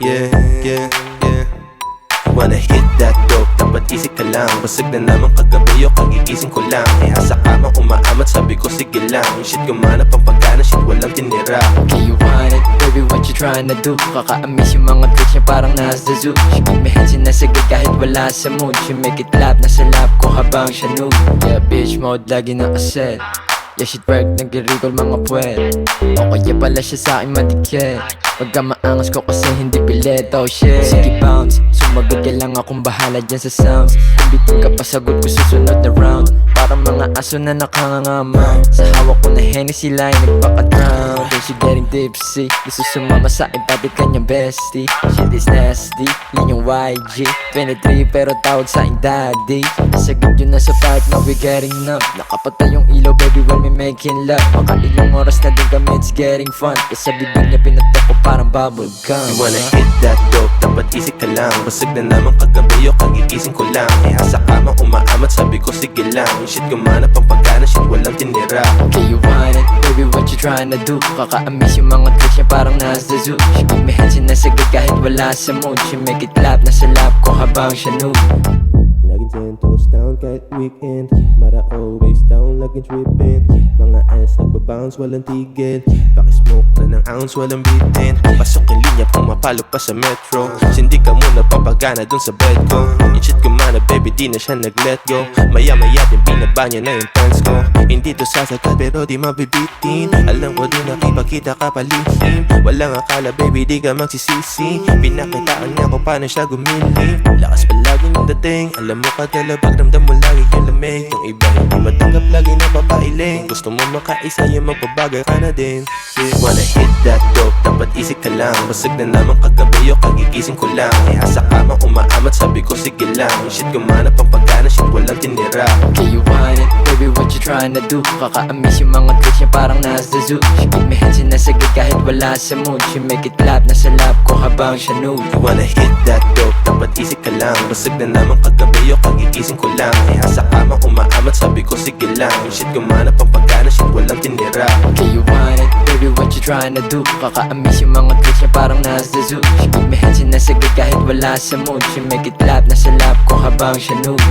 yeah, yeah, yeah. Wanna hit that dope, dapat isip ka lang. Basag na naman kagabi o kagigising ko lang. Kaya sa kama umaamat, sabi ko sige lang. Yung shit gumanap ang pagkana, shit walang tinira. Okay, you want it, baby, what you trying to do? Kaka-amaze yung mga tricks niya parang nasa zoo. She give me hands sinasagad kahit wala sa mood. She make it laugh, nasa lap ko habang siya nude. Yeah, bitch mode, lagi nakaset. Yeah, shit work, nag-recall mga puwet. O kaya pala siya sa'kin madikit. Pagka maangas ko kasi hindi pilit. Oh shit, sige bounce, sumagot ka lang akong bahala dyan sa sounds. Kung bitin ka pa sagot ko susunod na round. Parang mga aso na nakangangamaw. Sa hawak ko na Hennessy line, nagpaka-drown. Then she getting tipsy, gusto sumama sa iba't kanyang bestie. Shit is nasty, yun yung YG 23 pero tawag sa'king daddy. Nasagad yun na sa park, now we getting up. Nakapatay yung ilaw baby while we making love. Makailang oras na din kami, it's getting fun. Kasi bibig niya pinatok ko parang bubble gum. You wanna hit that dope, dapat isip ka lang. Basag na naman kagabi o kagigising ko lang. Kaya sa kama umaamat, sabi ko sige lang. Yung shit gumanap ang pagkana, shit walang tinira. Okay, you want it, baby, what you trying to do? Kaka-amaze yung mga tricks niya parang nasa zoo. She give me hands sinasagad kahit wala sa mood. She make it laugh, nasa lap ko habang siya nude. Laging 10 toes down kahit weekend. Mara always down, laging trippin'. Mga ass nagbabounce, walang tigil. Pakismoke na ng ounce, walang bitin. Pasok yung linya, pumapalo pa sa metro. Sindi ka muna, papagana dun sa bed ko. Yung shit kumana, baby, di na siya nag-let go. Maya-maya din binaba niya na yung pants ko. Hindi to sasagad pero di mabibitin. Alam ko din nakipagkita ka palihim. Walang akala, baby, di ka magsisisi. Pinakitaan niya ko paano siya gumili. Lakas palagi ng dating. Alam mo kadala, pagramdam mo lagi yung lamig. Yung iba hindi matanggap, lagi na papailing. Gusto mo makaisa, yung magpabagal ka na din. Yeah. Wanna hit that dope, dapat isip ka lang. Basag na naman kagabi o kagigising ko lang. Kaya sa kama umaamat, sabi ko sige lang. Yung shit gumanap ang pagkana, shit walang tinira. Okay, you want it, baby, what you trying to do? Kaka-amaze yung mga tricks niya parang nasa zoo. She give me hands sinasagad kahit wala sa mood. She make it laugh, nasa lap ko habang siya nude. You wanna hit that dope, dapat isip ka lang. Basag na naman kagabi o kagigising ko lang. Kaya sa kama umaamat, sabi ko sige lang. Yung shit gumanap ang pagkana, shit walang tinira. Okay, you want it, baby, what you trying to do? Kaka-amaze yung mga tricks niya parang nasa zoo. She give me hands sinasagad kahit wala sa mood. She make it laugh, nasa lap ko habang siya nude.